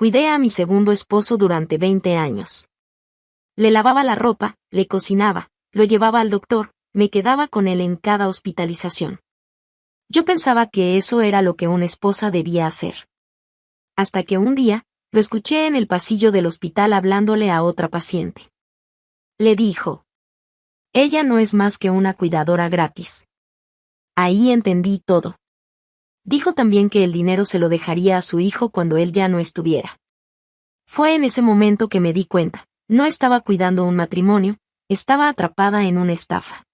Cuidé a mi segundo esposo durante 20 años. Le lavaba la ropa, le cocinaba, lo llevaba al doctor, me quedaba con él en cada hospitalización. Yo pensaba que eso era lo que una esposa debía hacer. Hasta que un día, lo escuché en el pasillo del hospital hablándole a otra paciente. Le dijo: ella no es más que una cuidadora gratis. Ahí entendí todo. Dijo también que el dinero se lo dejaría a su hijo cuando él ya no estuviera. Fue en ese momento que me di cuenta, no estaba cuidando un matrimonio, estaba atrapada en una estafa.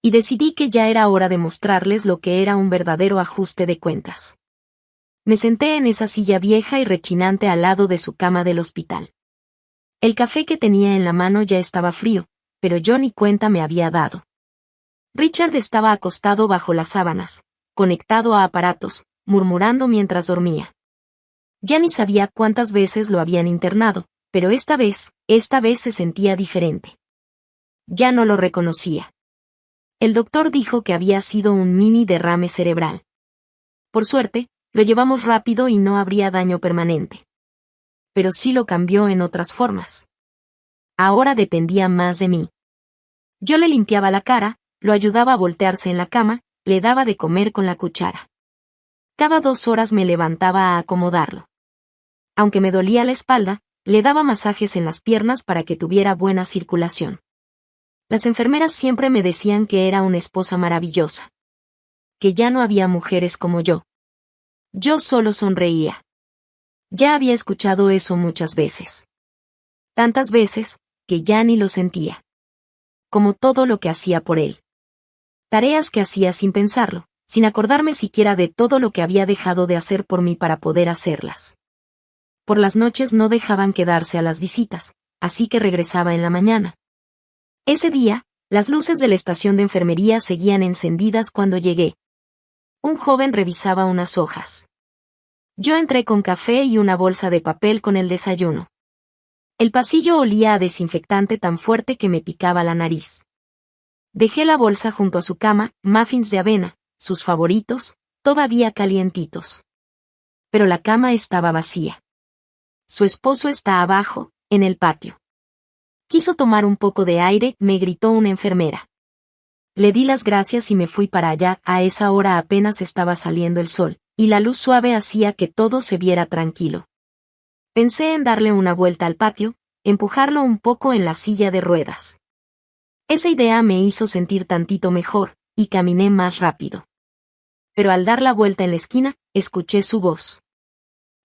Y decidí que ya era hora de mostrarles lo que era un verdadero ajuste de cuentas. Me senté en esa silla vieja y rechinante al lado de su cama del hospital. El café que tenía en la mano ya estaba frío, pero yo ni cuenta me había dado. Richard estaba acostado bajo las sábanas, conectado a aparatos, murmurando mientras dormía. Ya ni sabía cuántas veces lo habían internado, pero esta vez se sentía diferente. Ya no lo reconocía. El doctor dijo que había sido un mini derrame cerebral. Por suerte, lo llevamos rápido y no habría daño permanente. Pero sí lo cambió en otras formas. Ahora dependía más de mí. Yo le limpiaba la cara, lo ayudaba a voltearse en la cama, le daba de comer con la cuchara. Cada 2 horas me levantaba a acomodarlo. Aunque me dolía la espalda, le daba masajes en las piernas para que tuviera buena circulación. Las enfermeras siempre me decían que era una esposa maravillosa. Que ya no había mujeres como yo. Yo solo sonreía. Ya había escuchado eso muchas veces. Tantas veces, que ya ni lo sentía. Como todo lo que hacía por él. Tareas que hacía sin pensarlo, sin acordarme siquiera de todo lo que había dejado de hacer por mí para poder hacerlas. Por las noches no dejaban quedarse a las visitas, así que regresaba en la mañana. Ese día, las luces de la estación de enfermería seguían encendidas cuando llegué. Un joven revisaba unas hojas. Yo entré con café y una bolsa de papel con el desayuno. El pasillo olía a desinfectante tan fuerte que me picaba la nariz. Dejé la bolsa junto a su cama, muffins de avena, sus favoritos, todavía calientitos. Pero la cama estaba vacía. Su esposo está abajo, en el patio. Quiso tomar un poco de aire, me gritó una enfermera. Le di las gracias y me fui para allá. A esa hora apenas estaba saliendo el sol, y la luz suave hacía que todo se viera tranquilo. Pensé en darle una vuelta al patio, empujarlo un poco en la silla de ruedas. Esa idea me hizo sentir tantito mejor, y caminé más rápido. Pero al dar la vuelta en la esquina, escuché su voz.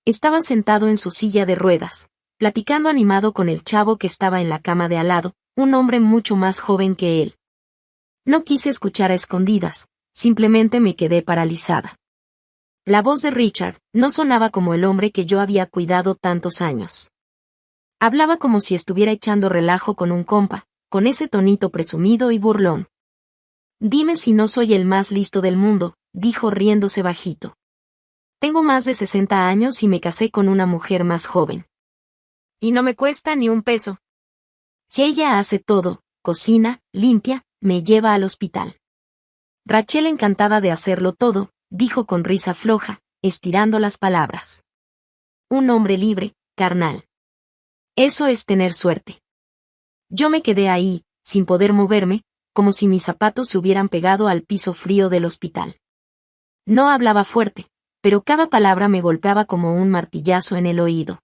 Estaba sentado en su silla de ruedas, platicando animado con el chavo que estaba en la cama de al lado, un hombre mucho más joven que él. No quise escuchar a escondidas, simplemente me quedé paralizada. La voz de Richard no sonaba como el hombre que yo había cuidado tantos años. Hablaba como si estuviera echando relajo con un compa, con ese tonito presumido y burlón. Dime si no soy el más listo del mundo, dijo riéndose bajito. Tengo más de 60 años y me casé con una mujer más joven. Y no me cuesta ni un peso. Si ella hace todo, cocina, limpia, me lleva al hospital. Rachel encantada de hacerlo todo, dijo con risa floja, estirando las palabras. Un hombre libre, carnal. Eso es tener suerte. Yo me quedé ahí, sin poder moverme, como si mis zapatos se hubieran pegado al piso frío del hospital. No hablaba fuerte, pero cada palabra me golpeaba como un martillazo en el oído.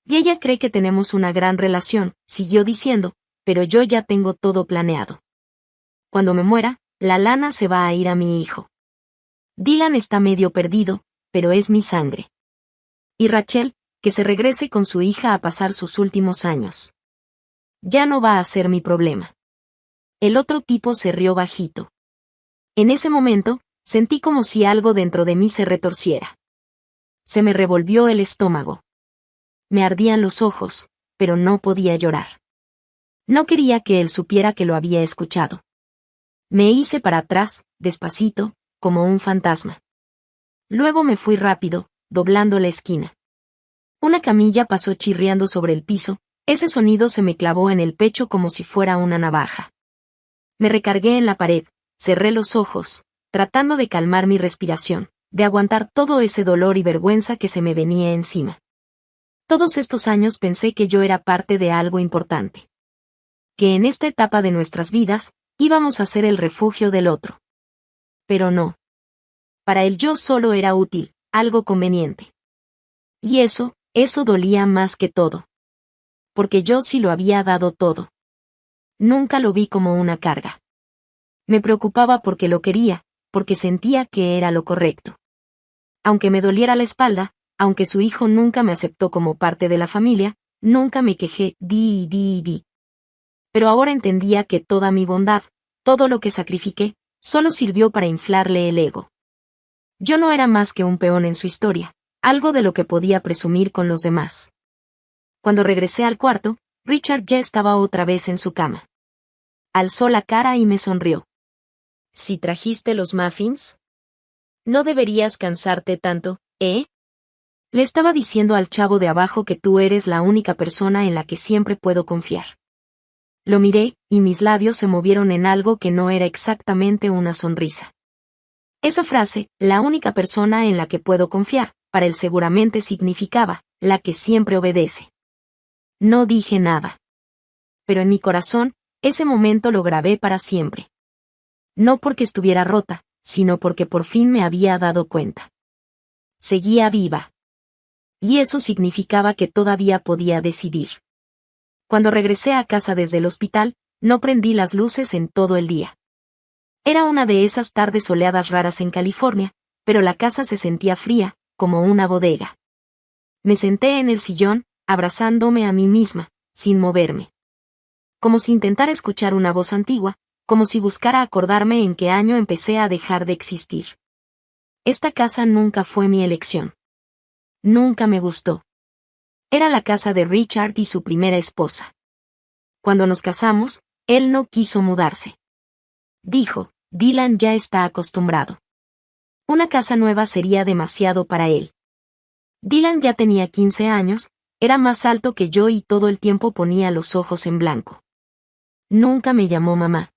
Y ella cree que tenemos una gran relación, siguió diciendo, pero yo ya tengo todo planeado. Cuando me muera, la lana se va a ir a mi hijo. Dylan está medio perdido, pero es mi sangre. Y Rachel, que se regrese con su hija a pasar sus últimos años. Ya no va a ser mi problema. El otro tipo se rió bajito. En ese momento, sentí como si algo dentro de mí se retorciera. Se me revolvió el estómago. Me ardían los ojos, pero no podía llorar. No quería que él supiera que lo había escuchado. Me hice para atrás, despacito, como un fantasma. Luego me fui rápido, doblando la esquina. Una camilla pasó chirriando sobre el piso, ese sonido se me clavó en el pecho como si fuera una navaja. Me recargué en la pared, cerré los ojos, tratando de calmar mi respiración, de aguantar todo ese dolor y vergüenza que se me venía encima. Todos estos años pensé que yo era parte de algo importante. Que en esta etapa de nuestras vidas, íbamos a ser el refugio del otro. Pero no. Para él yo solo era útil, algo conveniente. Y eso dolía más que todo. Porque yo sí lo había dado todo. Nunca lo vi como una carga. Me preocupaba porque lo quería, porque sentía que era lo correcto. Aunque me doliera la espalda, aunque su hijo nunca me aceptó como parte de la familia, nunca me quejé, di. Pero ahora entendía que toda mi bondad, todo lo que sacrifiqué, solo sirvió para inflarle el ego. Yo no era más que un peón en su historia, algo de lo que podía presumir con los demás. Cuando regresé al cuarto, Richard ya estaba otra vez en su cama. Alzó la cara y me sonrió. ¿Si trajiste los muffins? No deberías cansarte tanto, ¿eh? Le estaba diciendo al chavo de abajo que tú eres la única persona en la que siempre puedo confiar. Lo miré, y mis labios se movieron en algo que no era exactamente una sonrisa. Esa frase, la única persona en la que puedo confiar, para él seguramente significaba, la que siempre obedece. No dije nada. Pero en mi corazón, ese momento lo grabé para siempre. No porque estuviera rota, sino porque por fin me había dado cuenta. Seguía viva. Y eso significaba que todavía podía decidir. Cuando regresé a casa desde el hospital, no prendí las luces en todo el día. Era una de esas tardes soleadas raras en California, pero la casa se sentía fría, como una bodega. Me senté en el sillón, abrazándome a mí misma, sin moverme. Como si intentara escuchar una voz antigua, como si buscara acordarme en qué año empecé a dejar de existir. Esta casa nunca fue mi elección. Nunca me gustó. Era la casa de Richard y su primera esposa. Cuando nos casamos, él no quiso mudarse. Dijo, Dylan ya está acostumbrado. Una casa nueva sería demasiado para él. Dylan ya tenía 15 años, era más alto que yo y todo el tiempo ponía los ojos en blanco. Nunca me llamó mamá.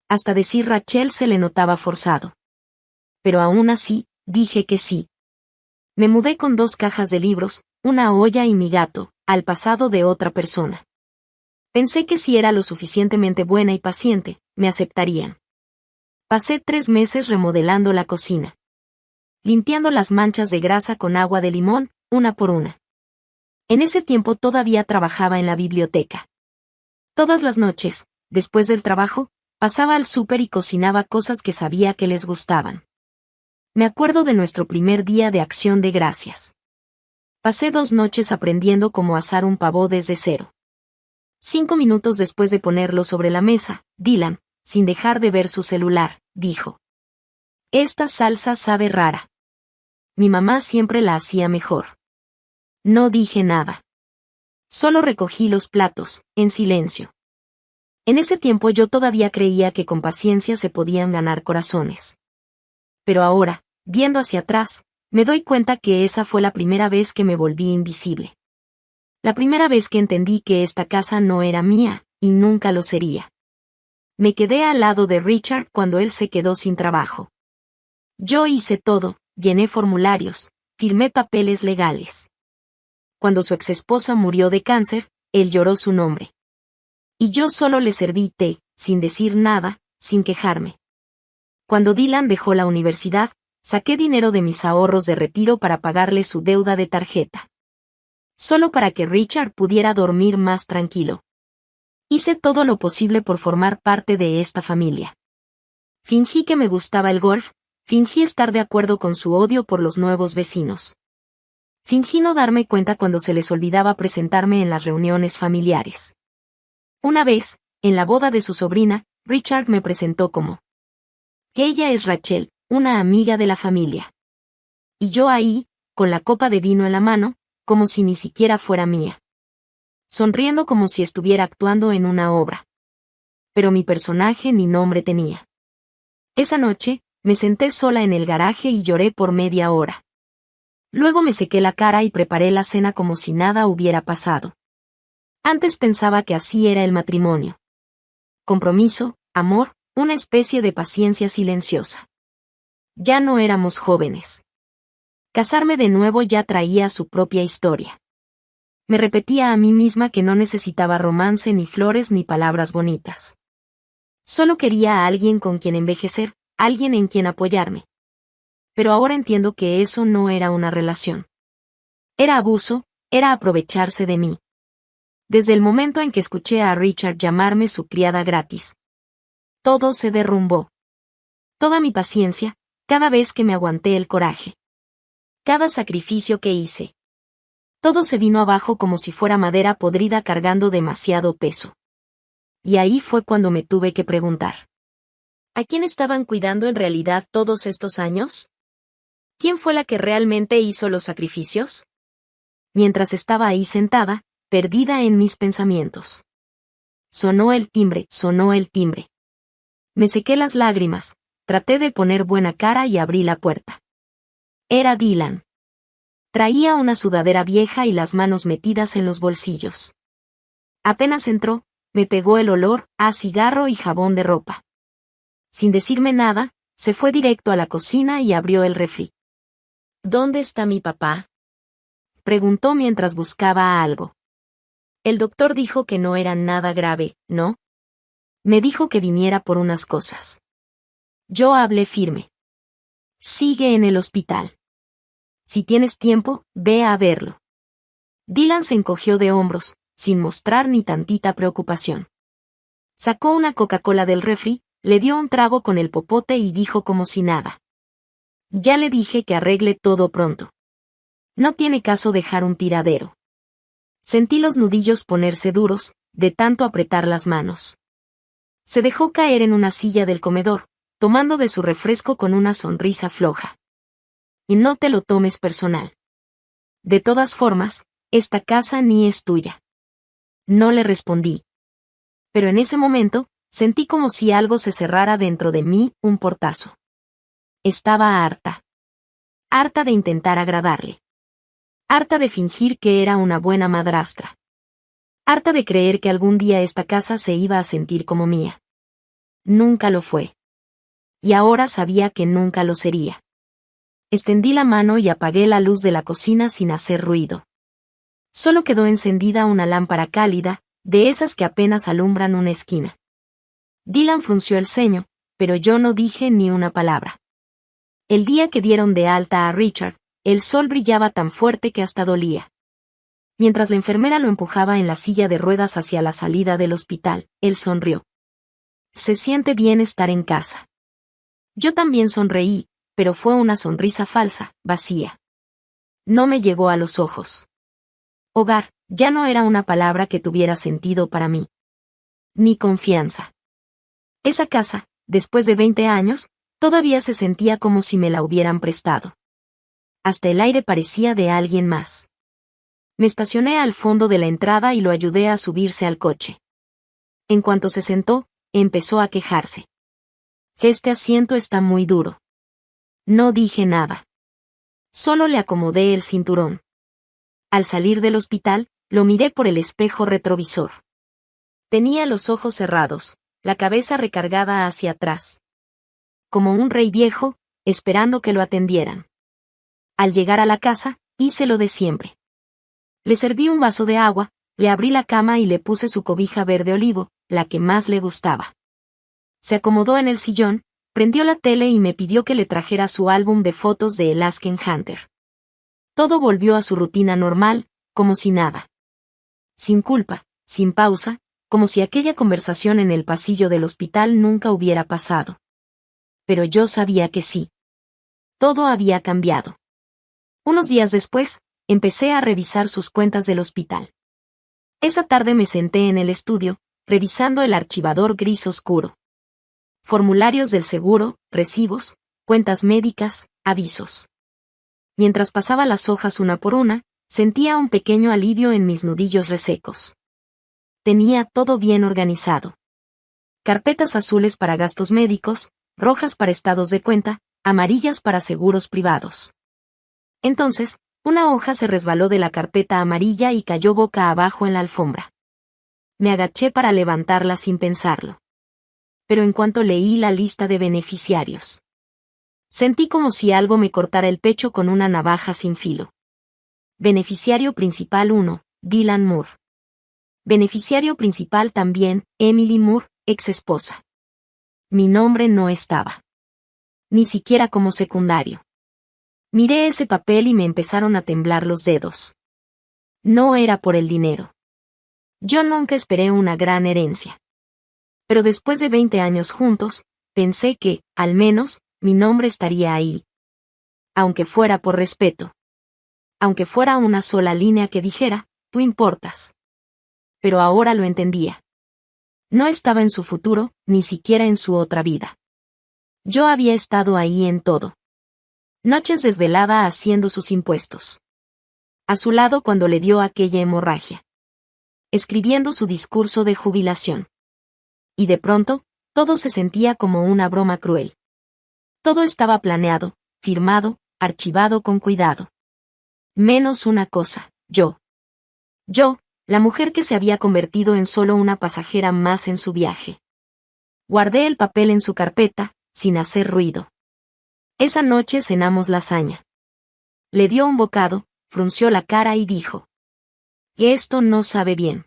Hasta decir Rachel se le notaba forzado. Pero aún así, dije que sí. Me mudé con 2 cajas de libros, una olla y mi gato, al pasado de otra persona. Pensé que si era lo suficientemente buena y paciente, me aceptarían. Pasé 3 meses remodelando la cocina. Limpiando las manchas de grasa con agua de limón, una por una. En ese tiempo todavía trabajaba en la biblioteca. Todas las noches, después del trabajo, pasaba al súper y cocinaba cosas que sabía que les gustaban. Me acuerdo de nuestro primer día de Acción de Gracias. Pasé 2 noches aprendiendo cómo asar un pavó desde cero. 5 minutos después de ponerlo sobre la mesa, Dylan, sin dejar de ver su celular, dijo: Esta salsa sabe rara. Mi mamá siempre la hacía mejor. No dije nada. Solo recogí los platos, en silencio. En ese tiempo yo todavía creía que con paciencia se podían ganar corazones. Pero ahora, viendo hacia atrás, me doy cuenta que esa fue la primera vez que me volví invisible. La primera vez que entendí que esta casa no era mía, y nunca lo sería. Me quedé al lado de Richard cuando él se quedó sin trabajo. Yo hice todo, llené formularios, firmé papeles legales. Cuando su exesposa murió de cáncer, él lloró su nombre. Y yo solo le serví té, sin decir nada, sin quejarme. Cuando Dylan dejó la universidad, saqué dinero de mis ahorros de retiro para pagarle su deuda de tarjeta. Solo para que Richard pudiera dormir más tranquilo. Hice todo lo posible por formar parte de esta familia. Fingí que me gustaba el golf, fingí estar de acuerdo con su odio por los nuevos vecinos. Fingí no darme cuenta cuando se les olvidaba presentarme en las reuniones familiares. Una vez, en la boda de su sobrina, Richard me presentó como: Ella es Rachel, una amiga de la familia. Y yo ahí, con la copa de vino en la mano, como si ni siquiera fuera mía. Sonriendo como si estuviera actuando en una obra. Pero mi personaje ni nombre tenía. Esa noche, me senté sola en el garaje y lloré por media hora. Luego me sequé la cara y preparé la cena como si nada hubiera pasado. Antes pensaba que así era el matrimonio. Compromiso, amor, una especie de paciencia silenciosa. Ya no éramos jóvenes. Casarme de nuevo ya traía su propia historia. Me repetía a mí misma que no necesitaba romance ni flores ni palabras bonitas. Solo quería a alguien con quien envejecer, alguien en quien apoyarme. Pero ahora entiendo que eso no era una relación. Era abuso, era aprovecharse de mí. Desde el momento en que escuché a Richard llamarme su criada gratis, todo se derrumbó. Toda mi paciencia, cada vez que me aguanté el coraje. Cada sacrificio que hice. Todo se vino abajo como si fuera madera podrida cargando demasiado peso. Y ahí fue cuando me tuve que preguntar. ¿A quién estaban cuidando en realidad todos estos años? ¿Quién fue la que realmente hizo los sacrificios? Mientras estaba ahí sentada, perdida en mis pensamientos. Sonó el timbre, sonó el timbre. Me sequé las lágrimas, traté de poner buena cara y abrí la puerta. Era Dylan. Traía una sudadera vieja y las manos metidas en los bolsillos. Apenas entró, me pegó el olor a cigarro y jabón de ropa. Sin decirme nada, se fue directo a la cocina y abrió el refri. ¿Dónde está mi papá?, preguntó mientras buscaba algo. El doctor dijo que no era nada grave, ¿no? Me dijo que viniera por unas cosas. Yo hablé firme. Sigue en el hospital. Si tienes tiempo, ve a verlo. Dylan se encogió de hombros, sin mostrar ni tantita preocupación. Sacó una Coca-Cola del refri, le dio un trago con el popote y dijo como si nada. Ya le dije que arregle todo pronto. No tiene caso dejar un tiradero. Sentí los nudillos ponerse duros, de tanto apretar las manos. Se dejó caer en una silla del comedor, tomando de su refresco con una sonrisa floja. Y no te lo tomes personal. De todas formas, esta casa ni es tuya. No le respondí. Pero en ese momento, sentí como si algo se cerrara dentro de mí, un portazo. Estaba harta. Harta de intentar agradarle. Harta de fingir que era una buena madrastra. Harta de creer que algún día esta casa se iba a sentir como mía. Nunca lo fue. Y ahora sabía que nunca lo sería. Extendí la mano y apagué la luz de la cocina sin hacer ruido. Solo quedó encendida una lámpara cálida, de esas que apenas alumbran una esquina. Dylan frunció el ceño, pero yo no dije ni una palabra. El día que dieron de alta a Richard, el sol brillaba tan fuerte que hasta dolía. Mientras la enfermera lo empujaba en la silla de ruedas hacia la salida del hospital, él sonrió. Se siente bien estar en casa. Yo también sonreí, pero fue una sonrisa falsa, vacía. No me llegó a los ojos. Hogar, ya no era una palabra que tuviera sentido para mí. Ni confianza. Esa casa, después de 20 años, todavía se sentía como si me la hubieran prestado. Hasta el aire parecía de alguien más. Me estacioné al fondo de la entrada y lo ayudé a subirse al coche. En cuanto se sentó, empezó a quejarse. Este asiento está muy duro. No dije nada. Solo le acomodé el cinturón. Al salir del hospital, lo miré por el espejo retrovisor. Tenía los ojos cerrados, la cabeza recargada hacia atrás. Como un rey viejo, esperando que lo atendieran. Al llegar a la casa, hice lo de siempre. Le serví un vaso de agua, le abrí la cama y le puse su cobija verde olivo, la que más le gustaba. Se acomodó en el sillón, prendió la tele y me pidió que le trajera su álbum de fotos de Alaskan Hunter. Todo volvió a su rutina normal, como si nada. Sin culpa, sin pausa, como si aquella conversación en el pasillo del hospital nunca hubiera pasado. Pero yo sabía que sí. Todo había cambiado. Unos días después, empecé a revisar sus cuentas del hospital. Esa tarde me senté en el estudio, revisando el archivador gris oscuro. Formularios del seguro, recibos, cuentas médicas, avisos. Mientras pasaba las hojas una por una, sentía un pequeño alivio en mis nudillos resecos. Tenía todo bien organizado. Carpetas azules para gastos médicos, rojas para estados de cuenta, amarillas para seguros privados. Entonces, una hoja se resbaló de la carpeta amarilla y cayó boca abajo en la alfombra. Me agaché para levantarla sin pensarlo. Pero en cuanto leí la lista de beneficiarios, sentí como si algo me cortara el pecho con una navaja sin filo. Beneficiario principal 1, Dylan Moore. Beneficiario principal también, Emily Moore, ex esposa. Mi nombre no estaba. Ni siquiera como secundario. Miré ese papel y me empezaron a temblar los dedos. No era por el dinero. Yo nunca esperé una gran herencia. Pero después de 20 años juntos, pensé que, al menos, mi nombre estaría ahí. Aunque fuera por respeto. Aunque fuera una sola línea que dijera, tú importas. Pero ahora lo entendía. No estaba en su futuro, ni siquiera en su otra vida. Yo había estado ahí en todo. Noches desvelada haciendo sus impuestos. A su lado cuando le dio aquella hemorragia. Escribiendo su discurso de jubilación. Y de pronto, todo se sentía como una broma cruel. Todo estaba planeado, firmado, archivado con cuidado. Menos una cosa, yo. Yo, la mujer que se había convertido en solo una pasajera más en su viaje. Guardé el papel en su carpeta, sin hacer ruido. Esa noche cenamos lasaña. Le dio un bocado, frunció la cara y dijo: esto no sabe bien.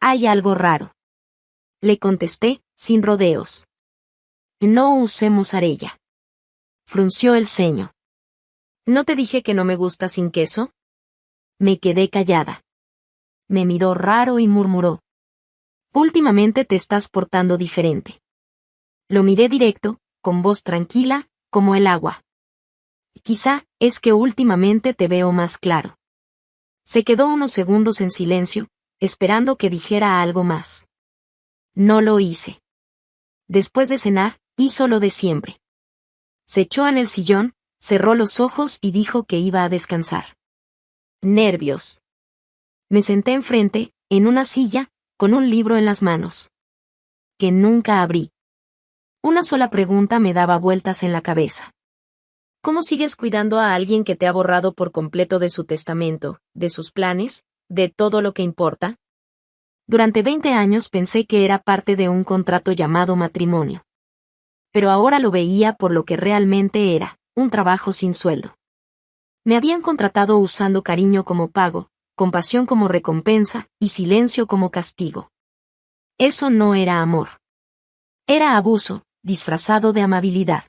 Hay algo raro. Le contesté, sin rodeos. No usemos arella. Frunció el ceño. ¿No te dije que no me gusta sin queso? Me quedé callada. Me miró raro y murmuró: últimamente te estás portando diferente. Lo miré directo, con voz tranquila, como el agua. Quizá, es que últimamente te veo más claro. Se quedó unos segundos en silencio, esperando que dijera algo más. No lo hice. Después de cenar, hizo lo de siempre. Se echó en el sillón, cerró los ojos y dijo que iba a descansar. Nervios. Me senté enfrente, en una silla, con un libro en las manos. Que nunca abrí. Una sola pregunta me daba vueltas en la cabeza. ¿Cómo sigues cuidando a alguien que te ha borrado por completo de su testamento, de sus planes, de todo lo que importa? Durante 20 años pensé que era parte de un contrato llamado matrimonio. Pero ahora lo veía por lo que realmente era, un trabajo sin sueldo. Me habían contratado usando cariño como pago, compasión como recompensa y silencio como castigo. Eso no era amor. Era abuso, disfrazado de amabilidad.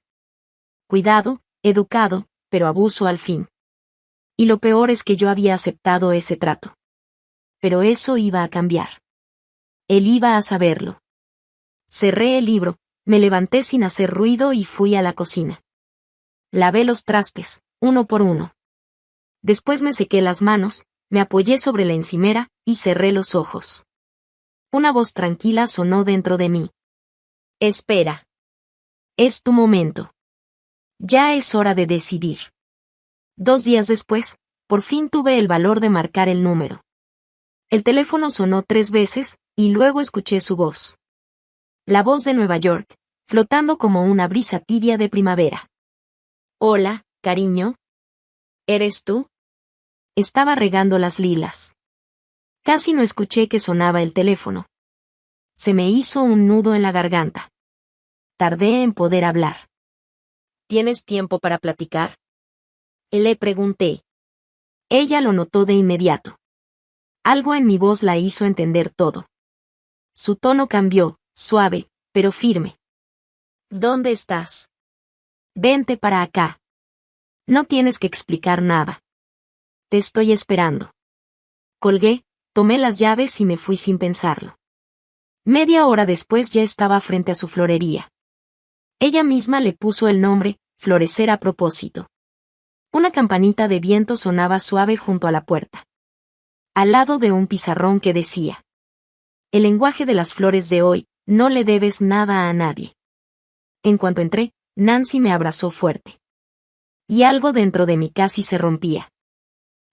Cuidado, educado, pero abuso al fin. Y lo peor es que yo había aceptado ese trato. Pero eso iba a cambiar. Él iba a saberlo. Cerré el libro, me levanté sin hacer ruido y fui a la cocina. Lavé los trastes, uno por uno. Después me sequé las manos, me apoyé sobre la encimera y cerré los ojos. Una voz tranquila sonó dentro de mí. Espera. Es tu momento. Ya es hora de decidir. 2 días después, por fin tuve el valor de marcar el número. El teléfono sonó 3 veces, y luego escuché su voz. La voz de Nueva York, flotando como una brisa tibia de primavera. Hola, cariño. ¿Eres tú? Estaba regando las lilas. Casi no escuché que sonaba el teléfono. Se me hizo un nudo en la garganta. Tardé en poder hablar. ¿Tienes tiempo para platicar? Le pregunté. Ella lo notó de inmediato. Algo en mi voz la hizo entender todo. Su tono cambió, suave, pero firme. ¿Dónde estás? Vente para acá. No tienes que explicar nada. Te estoy esperando. Colgué, tomé las llaves y me fui sin pensarlo. Media hora después ya estaba frente a su florería. Ella misma le puso el nombre, Florecer a propósito. Una campanita de viento sonaba suave junto a la puerta. Al lado de un pizarrón que decía: el lenguaje de las flores de hoy, no le debes nada a nadie. En cuanto entré, Nancy me abrazó fuerte. Y algo dentro de mí casi se rompía.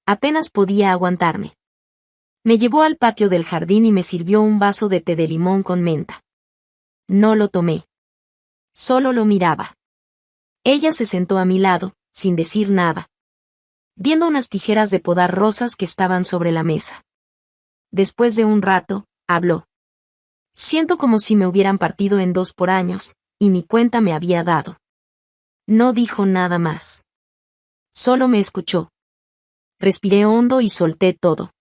Apenas podía aguantarme. Me llevó al patio del jardín y me sirvió un vaso de té de limón con menta. No lo tomé. Solo lo miraba. Ella se sentó a mi lado, sin decir nada. Viendo unas tijeras de podar rosas que estaban sobre la mesa. Después de un rato, habló. Siento como si me hubieran partido en 2 por años, y mi cuenta me había dado. No dijo nada más. Solo me escuchó. Respiré hondo y solté todo.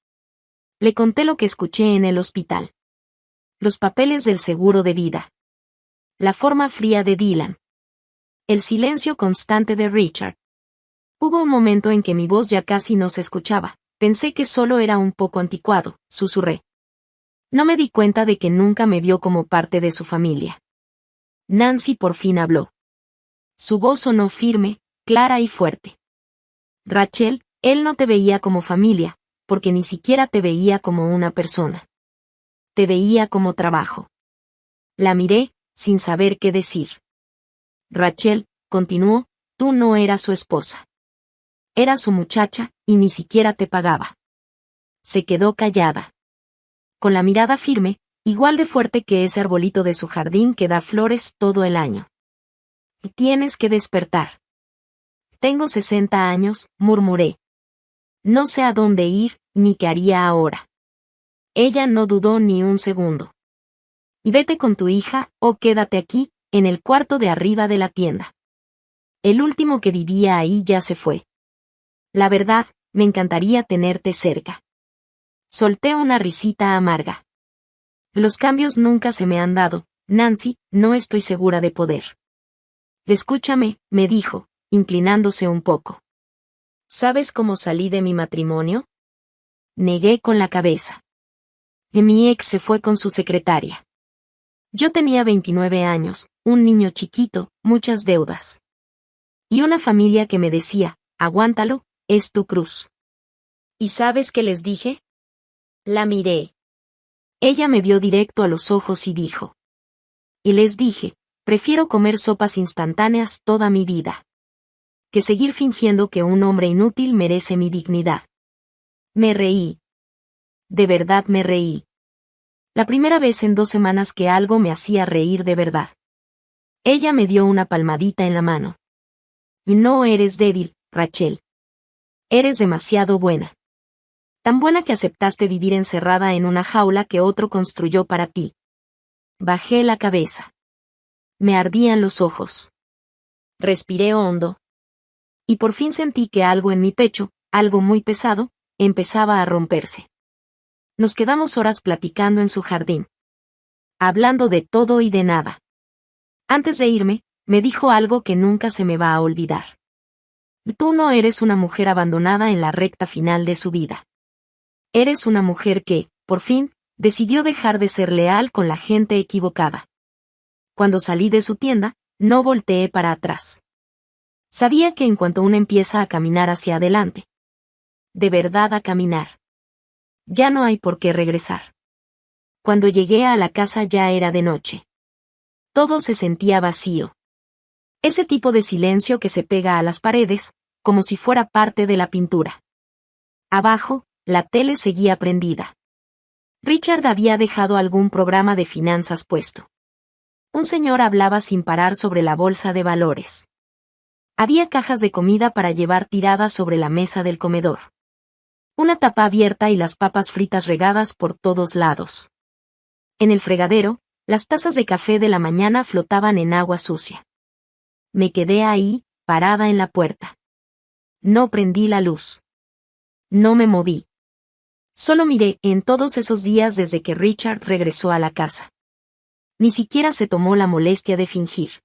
Le conté lo que escuché en el hospital. Los papeles del seguro de vida. La forma fría de Dylan. El silencio constante de Richard. Hubo un momento en que mi voz ya casi no se escuchaba. Pensé que solo era un poco anticuado, susurré. No me di cuenta de que nunca me vio como parte de su familia. Nancy por fin habló. Su voz sonó firme, clara y fuerte. Rachel, él no te veía como familia, porque ni siquiera te veía como una persona. Te veía como trabajo. La miré, sin saber qué decir. Rachel, continuó, tú no eras su esposa. Era su muchacha, y ni siquiera te pagaba. Se quedó callada. Con la mirada firme, igual de fuerte que ese arbolito de su jardín que da flores todo el año. Tienes que despertar. Tengo 60 años, murmuré. No sé a dónde ir, ni qué haría ahora. Ella no dudó ni un segundo. Y vete con tu hija, o quédate aquí, en el cuarto de arriba de la tienda. El último que vivía ahí ya se fue. La verdad, me encantaría tenerte cerca. Solté una risita amarga. Los cambios nunca se me han dado, Nancy, no estoy segura de poder. Escúchame, me dijo, inclinándose un poco. ¿Sabes cómo salí de mi matrimonio? Negué con la cabeza. Mi ex se fue con su secretaria. Yo tenía 29 años, un niño chiquito, muchas deudas. Y una familia que me decía, aguántalo, es tu cruz. ¿Y sabes qué les dije? La miré. Ella me vio directo a los ojos y dijo. Y les dije, prefiero comer sopas instantáneas toda mi vida. Que seguir fingiendo que un hombre inútil merece mi dignidad. Me reí. De verdad me reí. La primera vez en 2 semanas que algo me hacía reír de verdad. Ella me dio una palmadita en la mano. No eres débil, Rachel. Eres demasiado buena. Tan buena que aceptaste vivir encerrada en una jaula que otro construyó para ti. Bajé la cabeza. Me ardían los ojos. Respiré hondo. Y por fin sentí que algo en mi pecho, algo muy pesado, empezaba a romperse. Nos quedamos horas platicando en su jardín. Hablando de todo y de nada. Antes de irme, me dijo algo que nunca se me va a olvidar. Tú no eres una mujer abandonada en la recta final de su vida. Eres una mujer que, por fin, decidió dejar de ser leal con la gente equivocada. Cuando salí de su tienda, no volteé para atrás. Sabía que en cuanto uno empieza a caminar hacia adelante, de verdad a caminar, ya no hay por qué regresar. Cuando llegué a la casa ya era de noche. Todo se sentía vacío. Ese tipo de silencio que se pega a las paredes, como si fuera parte de la pintura. Abajo, la tele seguía prendida. Richard había dejado algún programa de finanzas puesto. Un señor hablaba sin parar sobre la bolsa de valores. Había cajas de comida para llevar tiradas sobre la mesa del comedor. Una tapa abierta y las papas fritas regadas por todos lados. En el fregadero, las tazas de café de la mañana flotaban en agua sucia. Me quedé ahí, parada en la puerta. No prendí la luz. No me moví. Solo miré en todos esos días desde que Richard regresó a la casa. Ni siquiera se tomó la molestia de fingir.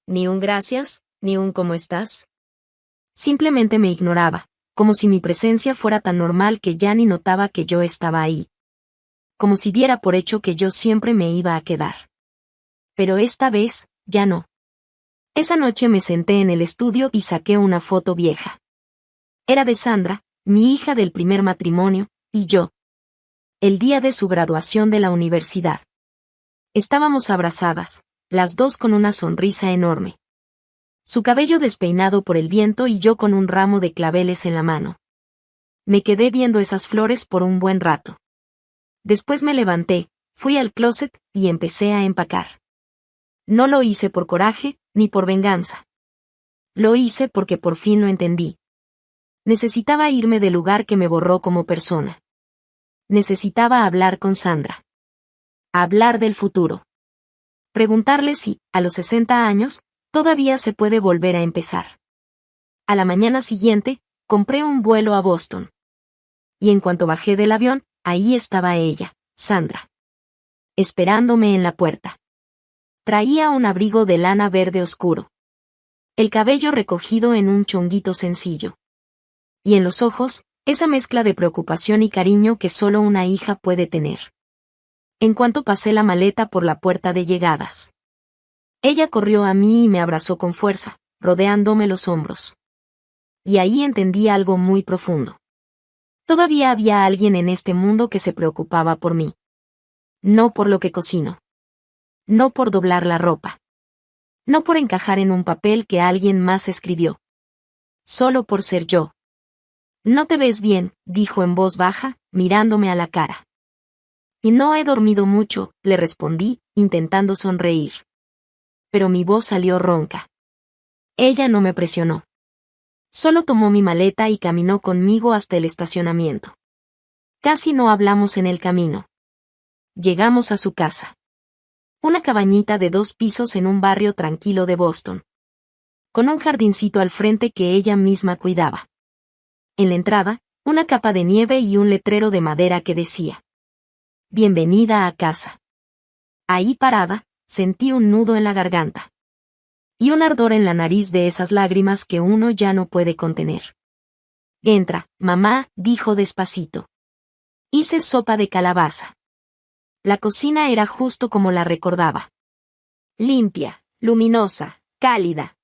Ni un gracias, ni un ¿cómo estás? Simplemente me ignoraba, como si mi presencia fuera tan normal que ya ni notaba que yo estaba ahí. Como si diera por hecho que yo siempre me iba a quedar. Pero esta vez, ya no. Esa noche me senté en el estudio y saqué una foto vieja. Era de Sandra, mi hija del primer matrimonio, y yo. El día de su graduación de la universidad. Estábamos abrazadas, las dos con una sonrisa enorme. Su cabello despeinado por el viento y yo con un ramo de claveles en la mano. Me quedé viendo esas flores por un buen rato. Después me levanté, fui al closet y empecé a empacar. No lo hice por coraje, ni por venganza. Lo hice porque por fin lo entendí. Necesitaba irme del lugar que me borró como persona. Necesitaba hablar con Sandra. Hablar del futuro. Preguntarle si, a los 60 años, todavía se puede volver a empezar. A la mañana siguiente, compré un vuelo a Boston. Y en cuanto bajé del avión, ahí estaba ella, Sandra, esperándome en la puerta. Traía un abrigo de lana verde oscuro. El cabello recogido en un chonguito sencillo. Y en los ojos, esa mezcla de preocupación y cariño que solo una hija puede tener. En cuanto pasé la maleta por la puerta de llegadas, ella corrió a mí y me abrazó con fuerza, rodeándome los hombros. Y ahí entendí algo muy profundo. Todavía había alguien en este mundo que se preocupaba por mí. No por lo que cocino. No por doblar la ropa. No por encajar en un papel que alguien más escribió. Solo por ser yo. No te ves bien, dijo en voz baja, mirándome a la cara. Y no he dormido mucho, le respondí, intentando sonreír. Pero mi voz salió ronca. Ella no me presionó. Solo tomó mi maleta y caminó conmigo hasta el estacionamiento. Casi no hablamos en el camino. Llegamos a su casa. Una cabañita de 2 pisos en un barrio tranquilo de Boston. Con un jardincito al frente que ella misma cuidaba. En la entrada, una capa de nieve y un letrero de madera que decía: Bienvenida a casa. Ahí parada, sentí un nudo en la garganta. Y un ardor en la nariz de esas lágrimas que uno ya no puede contener. Entra, mamá, dijo despacito. Hice sopa de calabaza. La cocina era justo como la recordaba. Limpia, luminosa, cálida.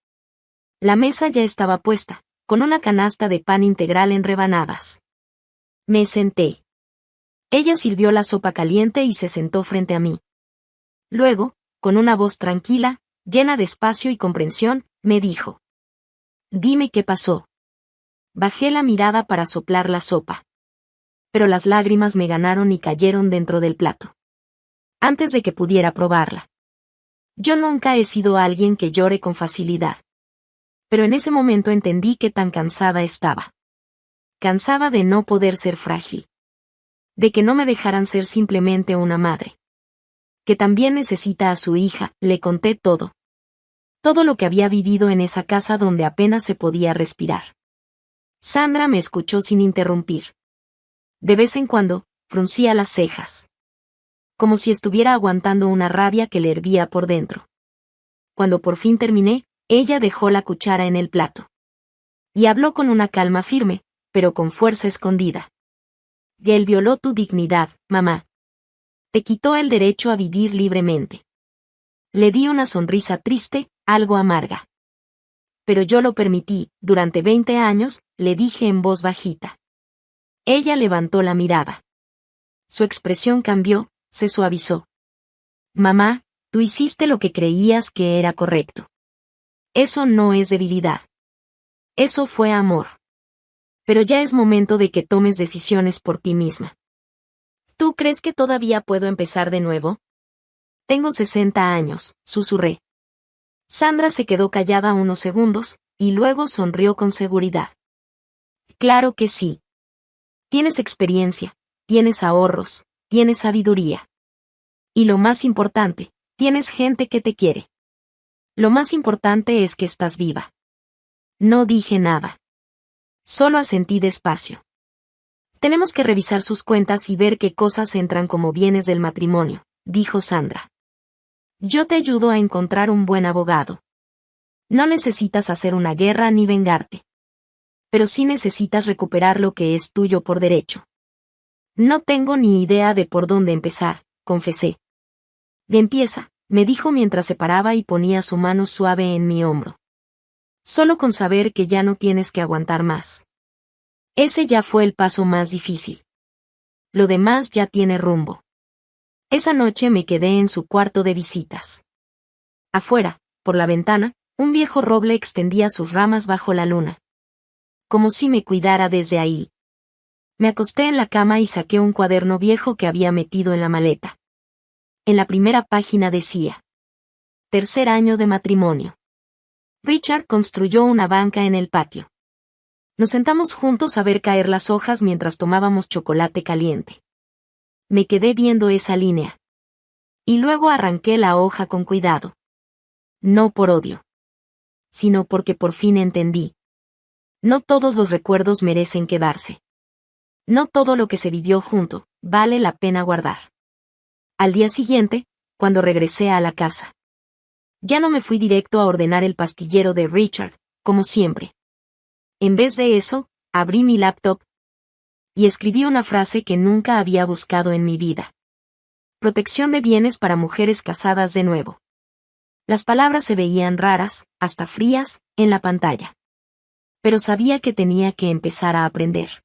La mesa ya estaba puesta, con una canasta de pan integral en rebanadas. Me senté. Ella sirvió la sopa caliente y se sentó frente a mí. Luego, con una voz tranquila, llena de espacio y comprensión, me dijo: Dime qué pasó. Bajé la mirada para soplar la sopa. Pero las lágrimas me ganaron y cayeron dentro del plato. Antes de que pudiera probarla. Yo nunca he sido alguien que llore con facilidad. Pero en ese momento entendí que tan cansada estaba. Cansada de no poder ser frágil. De que no me dejaran ser simplemente una madre. Que también necesita a su hija, le conté todo. Todo lo que había vivido en esa casa donde apenas se podía respirar. Sandra me escuchó sin interrumpir. De vez en cuando, fruncía las cejas. Como si estuviera aguantando una rabia que le hervía por dentro. Cuando por fin terminé, ella dejó la cuchara en el plato. Y habló con una calma firme, pero con fuerza escondida. Él violó tu dignidad, mamá. Te quitó el derecho a vivir libremente. Le di una sonrisa triste, algo amarga. Pero yo lo permití, durante 20 años, le dije en voz bajita. Ella levantó la mirada. Su expresión cambió, se suavizó. Mamá, tú hiciste lo que creías que era correcto. Eso no es debilidad. Eso fue amor. Pero ya es momento de que tomes decisiones por ti misma. ¿Tú crees que todavía puedo empezar de nuevo? Tengo 60 años, susurré. Sandra se quedó callada unos segundos, y luego sonrió con seguridad. Claro que sí. Tienes experiencia, tienes ahorros, tienes sabiduría. Y lo más importante, tienes gente que te quiere. Lo más importante es que estás viva. No dije nada. Solo asentí despacio. Tenemos que revisar sus cuentas y ver qué cosas entran como bienes del matrimonio, dijo Sandra. Yo te ayudo a encontrar un buen abogado. No necesitas hacer una guerra ni vengarte. Pero sí necesitas recuperar lo que es tuyo por derecho. No tengo ni idea de por dónde empezar, confesé. Empieza, me dijo mientras se paraba y ponía su mano suave en mi hombro. Solo con saber que ya no tienes que aguantar más. Ese ya fue el paso más difícil. Lo demás ya tiene rumbo. Esa noche me quedé en su cuarto de visitas. Afuera, por la ventana, un viejo roble extendía sus ramas bajo la luna. Como si me cuidara desde ahí. Me acosté en la cama y saqué un cuaderno viejo que había metido en la maleta. En la primera página decía: 3er año de matrimonio. Richard construyó una banca en el patio. Nos sentamos juntos a ver caer las hojas mientras tomábamos chocolate caliente. Me quedé viendo esa línea. Y luego arranqué la hoja con cuidado. No por odio. Sino porque por fin entendí. No todos los recuerdos merecen quedarse. No todo lo que se vivió junto, vale la pena guardar. Al día siguiente, cuando regresé a la casa, ya no me fui directo a ordenar el pastillero de Richard, como siempre. En vez de eso, abrí mi laptop y escribí una frase que nunca había buscado en mi vida. Protección de bienes para mujeres casadas de nuevo. Las palabras se veían raras, hasta frías, en la pantalla. Pero sabía que tenía que empezar a aprender.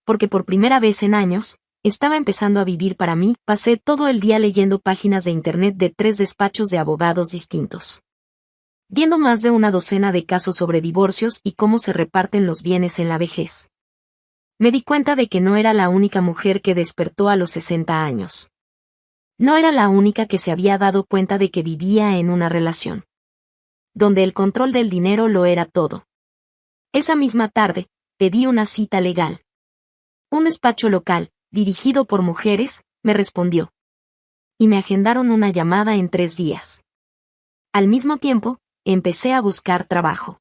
Porque por primera vez en años, estaba empezando a vivir para mí. Pasé todo el día leyendo páginas de internet de 3 despachos de abogados distintos. Viendo más de una docena de casos sobre divorcios y cómo se reparten los bienes en la vejez. Me di cuenta de que no era la única mujer que despertó a los 60 años. No era la única que se había dado cuenta de que vivía en una relación donde el control del dinero lo era todo. Esa misma tarde, pedí una cita legal. Un despacho local, dirigido por mujeres, me respondió. Y me agendaron una llamada en 3 días. Al mismo tiempo, empecé a buscar trabajo.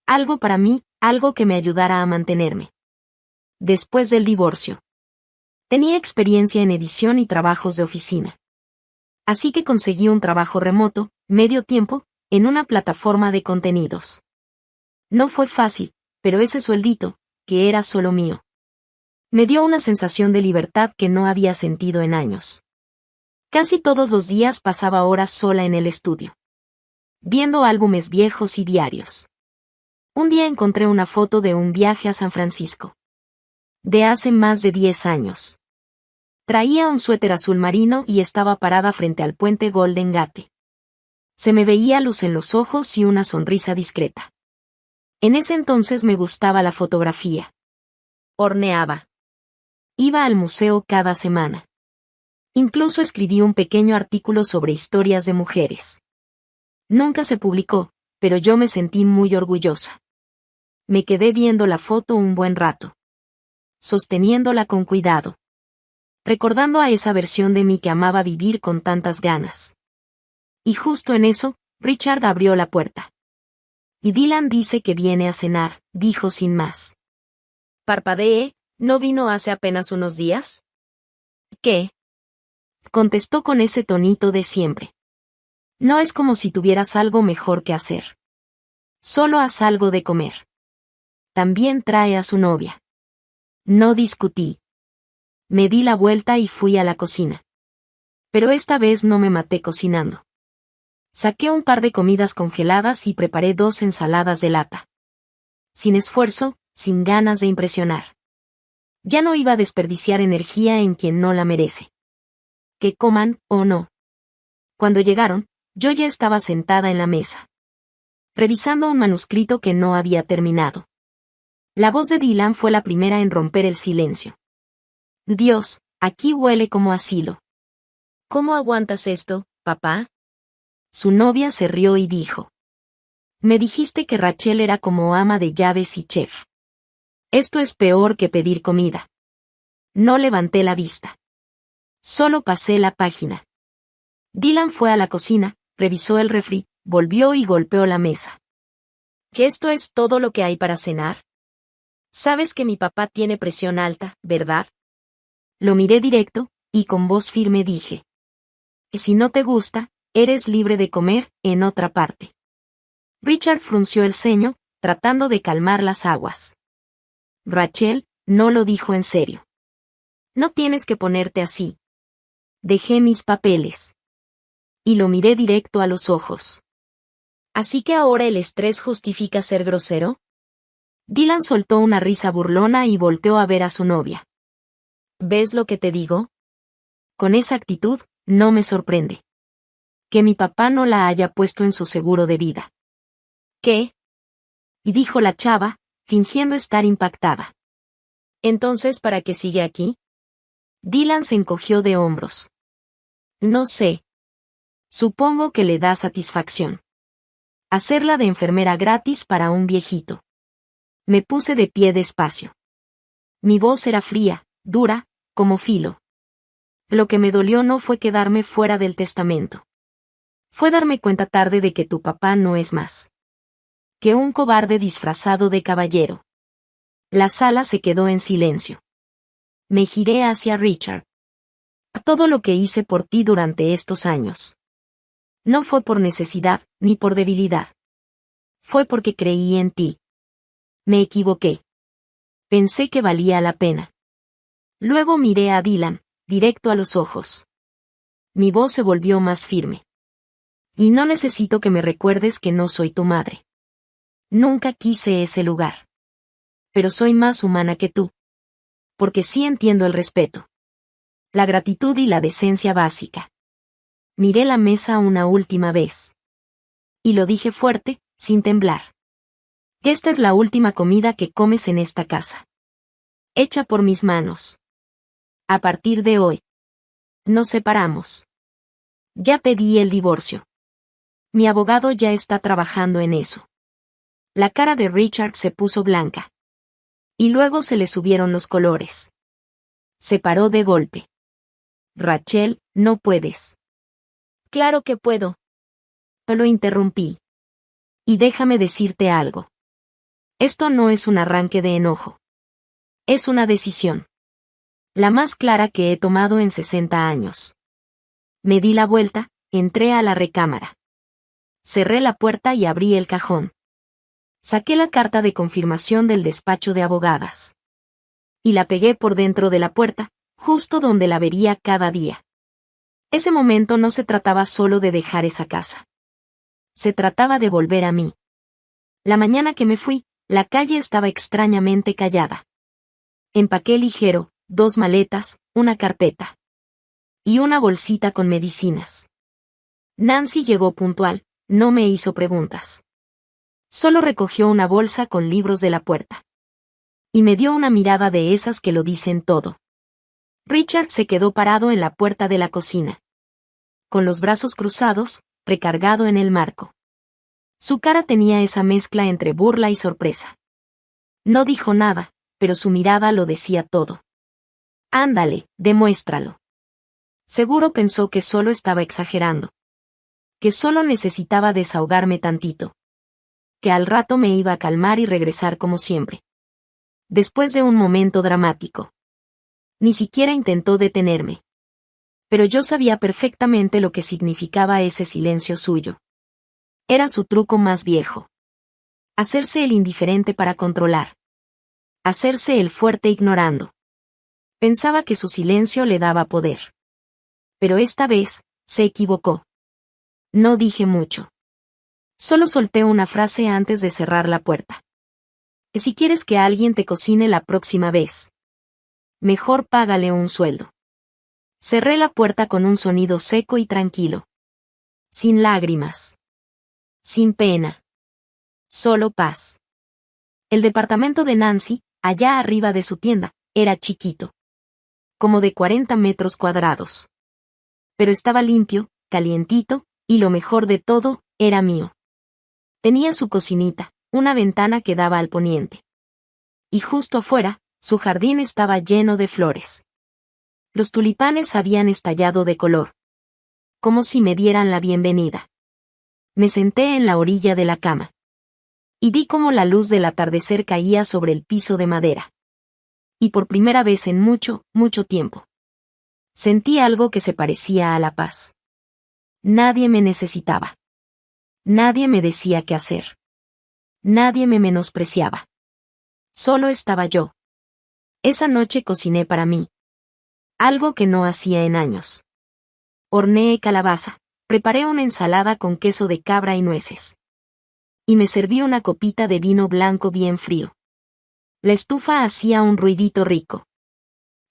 Algo para mí, algo que me ayudara a mantenerme. Después del divorcio. Tenía experiencia en edición y trabajos de oficina. Así que conseguí un trabajo remoto, medio tiempo, en una plataforma de contenidos. No fue fácil, pero ese sueldito, que era solo mío, me dio una sensación de libertad que no había sentido en años. Casi todos los días pasaba horas sola en el estudio, viendo álbumes viejos y diarios. Un día encontré una foto de un viaje a San Francisco. De hace más de 10 años. Traía un suéter azul marino y estaba parada frente al puente Golden Gate. Se me veía luz en los ojos y una sonrisa discreta. En ese entonces me gustaba la fotografía. Horneaba. Iba al museo cada semana. Incluso escribí un pequeño artículo sobre historias de mujeres. Nunca se publicó, pero yo me sentí muy orgullosa. Me quedé viendo la foto un buen rato. Sosteniéndola con cuidado. Recordando a esa versión de mí que amaba vivir con tantas ganas. Y justo en eso, Richard abrió la puerta. Y Dylan dice que viene a cenar, dijo sin más. Parpadeé, ¿no vino hace apenas unos días? ¿Qué? Contestó con ese tonito de siempre. No es como si tuvieras algo mejor que hacer. Solo haz algo de comer. También trae a su novia. No discutí. Me di la vuelta y fui a la cocina. Pero esta vez no me maté cocinando. Saqué un par de comidas congeladas y preparé 2 ensaladas de lata. Sin esfuerzo, sin ganas de impresionar. Ya no iba a desperdiciar energía en quien no la merece. Que coman, o no. Cuando llegaron, yo ya estaba sentada en la mesa. Revisando un manuscrito que no había terminado. La voz de Dylan fue la primera en romper el silencio. Dios, aquí huele como asilo. ¿Cómo aguantas esto, papá? Su novia se rió y dijo. Me dijiste que Rachel era como ama de llaves y chef. Esto es peor que pedir comida. No levanté la vista. Solo pasé la página. Dylan fue a la cocina, revisó el refri, volvió y golpeó la mesa. ¿Que esto es todo lo que hay para cenar? Sabes que mi papá tiene presión alta, ¿verdad? Lo miré directo, y con voz firme dije. Y si no te gusta, eres libre de comer en otra parte. Richard frunció el ceño, tratando de calmar las aguas. Rachel, no lo dijo en serio. No tienes que ponerte así. Dejé mis papeles. Y lo miré directo a los ojos. ¿Así que ahora el estrés justifica ser grosero? Dylan soltó una risa burlona y volteó a ver a su novia. ¿Ves lo que te digo? Con esa actitud, no me sorprende. Que mi papá no la haya puesto en su seguro de vida. ¿Qué? Y dijo la chava, fingiendo estar impactada. ¿Entonces para qué sigue aquí? Dylan se encogió de hombros. No sé. Supongo que le da satisfacción. Hacerla de enfermera gratis para un viejito. Me puse de pie despacio. Mi voz era fría, dura, como filo. Lo que me dolió no fue quedarme fuera del testamento. Fue darme cuenta tarde de que tu papá no es más que un cobarde disfrazado de caballero. La sala se quedó en silencio. Me giré hacia Richard. Todo lo que hice por ti durante estos años. No fue por necesidad, ni por debilidad. Fue porque creí en ti. Me equivoqué. Pensé que valía la pena. Luego miré a Dylan, directo a los ojos. Mi voz se volvió más firme. Y no necesito que me recuerdes que no soy tu madre. Nunca quise ese lugar. Pero soy más humana que tú. Porque sí entiendo el respeto. La gratitud y la decencia básica. Miré la mesa una última vez. Y lo dije fuerte, sin temblar. Esta es la última comida que comes en esta casa. Hecha por mis manos. A partir de hoy. Nos separamos. Ya pedí el divorcio. Mi abogado ya está trabajando en eso. La cara de Richard se puso blanca. Y luego se le subieron los colores. Se paró de golpe. Rachel, no puedes. Claro que puedo. Lo interrumpí. Y déjame decirte algo. Esto no es un arranque de enojo. Es una decisión. La más clara que he tomado en 60 años. Me di la vuelta, entré a la recámara. Cerré la puerta y abrí el cajón. Saqué la carta de confirmación del despacho de abogadas. Y la pegué por dentro de la puerta, justo donde la vería cada día. Ese momento no se trataba solo de dejar esa casa. Se trataba de volver a mí. La mañana que me fui, la calle estaba extrañamente callada. Empaqué ligero, 2 maletas, una carpeta. Y una bolsita con medicinas. Nancy llegó puntual, no me hizo preguntas. Solo recogió una bolsa con libros de la puerta. Y me dio una mirada de esas que lo dicen todo. Richard se quedó parado en la puerta de la cocina. Con los brazos cruzados, recargado en el marco. Su cara tenía esa mezcla entre burla y sorpresa. No dijo nada, pero su mirada lo decía todo. Ándale, demuéstralo. Seguro pensó que solo estaba exagerando. Que solo necesitaba desahogarme tantito. Que al rato me iba a calmar y regresar como siempre. Después de un momento dramático. Ni siquiera intentó detenerme. Pero yo sabía perfectamente lo que significaba ese silencio suyo. Era su truco más viejo. Hacerse el indiferente para controlar. Hacerse el fuerte ignorando. Pensaba que su silencio le daba poder. Pero esta vez, se equivocó. No dije mucho. Solo solté una frase antes de cerrar la puerta. Que si quieres que alguien te cocine la próxima vez, mejor págale un sueldo. Cerré la puerta con un sonido seco y tranquilo. Sin lágrimas. Sin pena. Solo paz. El departamento de Nancy, allá arriba de su tienda, era chiquito. Como de 40 metros cuadrados. Pero estaba limpio, calientito, y lo mejor de todo, era mío. Tenía su cocinita, una ventana que daba al poniente. Y justo afuera, su jardín estaba lleno de flores. Los tulipanes habían estallado de color. Como si me dieran la bienvenida. Me senté en la orilla de la cama. Y vi cómo la luz del atardecer caía sobre el piso de madera. Y por primera vez en mucho, mucho tiempo. Sentí algo que se parecía a la paz. Nadie me necesitaba. Nadie me decía qué hacer. Nadie me menospreciaba. Solo estaba yo. Esa noche cociné para mí. Algo que no hacía en años. Horneé calabaza, preparé una ensalada con queso de cabra y nueces. Y me serví una copita de vino blanco bien frío. La estufa hacía un ruidito rico.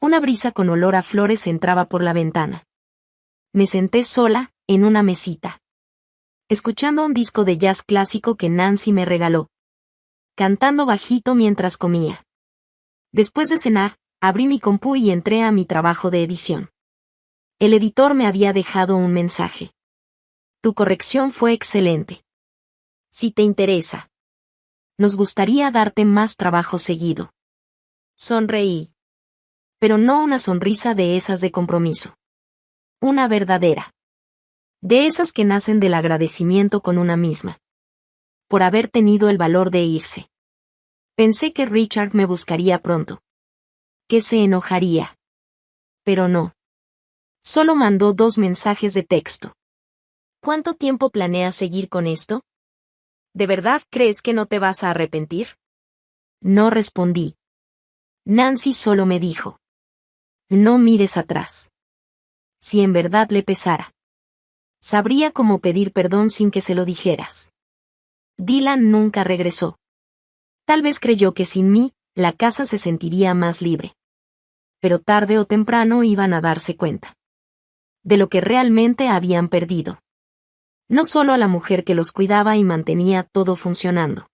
Una brisa con olor a flores entraba por la ventana. Me senté sola, en una mesita. Escuchando un disco de jazz clásico que Nancy me regaló. Cantando bajito mientras comía. Después de cenar, abrí mi compu y entré a mi trabajo de edición. El editor me había dejado un mensaje. Tu corrección fue excelente. Si te interesa. Nos gustaría darte más trabajo seguido. Sonreí. Pero no una sonrisa de esas de compromiso. Una verdadera. De esas que nacen del agradecimiento con una misma. Por haber tenido el valor de irse. Pensé que Richard me buscaría pronto. que se enojaría. Pero no. Solo mandó 2 mensajes de texto. ¿Cuánto tiempo planeas seguir con esto? ¿De verdad crees que no te vas a arrepentir? No respondí. Nancy solo me dijo: no mires atrás. Si en verdad le pesara, sabría cómo pedir perdón sin que se lo dijeras. Dylan nunca regresó. Tal vez creyó que sin mí, la casa se sentiría más libre. Pero tarde o temprano iban a darse cuenta de lo que realmente habían perdido. No solo a la mujer que los cuidaba y mantenía todo funcionando.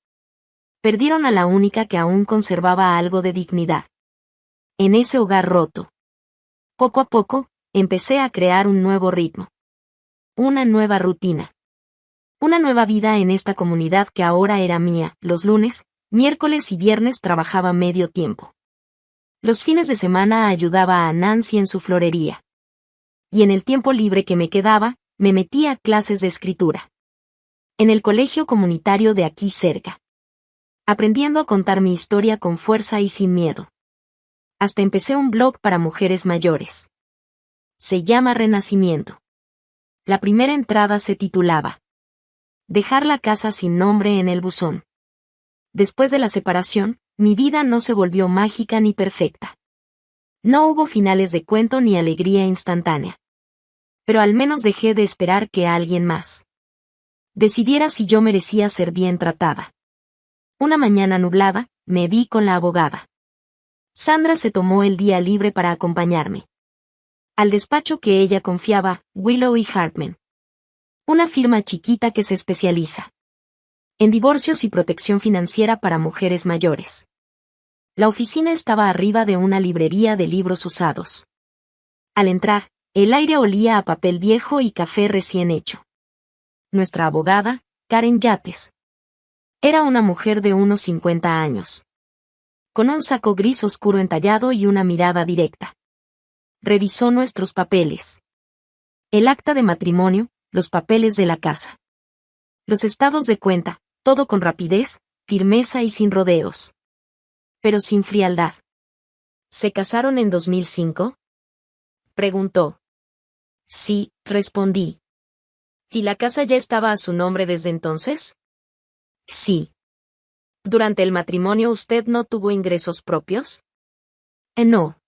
Perdieron a la única que aún conservaba algo de dignidad. En ese hogar roto. Poco a poco, empecé a crear un nuevo ritmo. Una nueva rutina. Una nueva vida en esta comunidad que ahora era mía. Los lunes, miércoles y viernes trabajaba medio tiempo. Los fines de semana ayudaba a Nancy en su florería. Y en el tiempo libre que me quedaba, me metía a clases de escritura. En el colegio comunitario de aquí cerca. Aprendiendo a contar mi historia con fuerza y sin miedo. Hasta empecé un blog para mujeres mayores. Se llama Renacimiento. La primera entrada se titulaba Dejar la casa sin nombre en el buzón. Después de la separación, mi vida no se volvió mágica ni perfecta. No hubo finales de cuento ni alegría instantánea. Pero al menos dejé de esperar que alguien más decidiera si yo merecía ser bien tratada. Una mañana nublada, me vi con la abogada. Sandra se tomó el día libre para acompañarme al despacho que ella confiaba, Willow y Hartman. Una firma chiquita que se especializa en divorcios y protección financiera para mujeres mayores. La oficina estaba arriba de una librería de libros usados. Al entrar, el aire olía a papel viejo y café recién hecho. Nuestra abogada, Karen Yates, era una mujer de unos 50 años. Con un saco gris oscuro entallado y una mirada directa. Revisó nuestros papeles. El acta de matrimonio, los papeles de la casa. Los estados de cuenta, todo con rapidez, firmeza y sin rodeos. Pero sin frialdad. ¿Se casaron en 2005? Preguntó. Sí, respondí. ¿Y la casa ya estaba a su nombre desde entonces? Sí. ¿Durante el matrimonio usted no tuvo ingresos propios? No.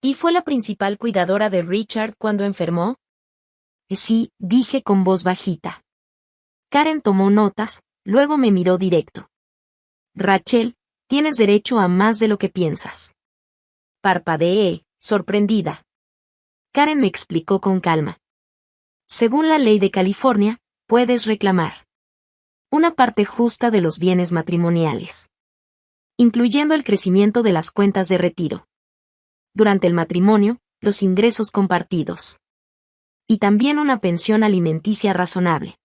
¿Y fue la principal cuidadora de Richard cuando enfermó? Sí, dije con voz bajita. Karen tomó notas, luego me miró directo. Rachel, tienes derecho a más de lo que piensas. Parpadeé, sorprendida. Karen me explicó con calma. Según la ley de California, puedes reclamar una parte justa de los bienes matrimoniales, incluyendo el crecimiento de las cuentas de retiro. Durante el matrimonio, los ingresos compartidos. Y también una pensión alimenticia razonable.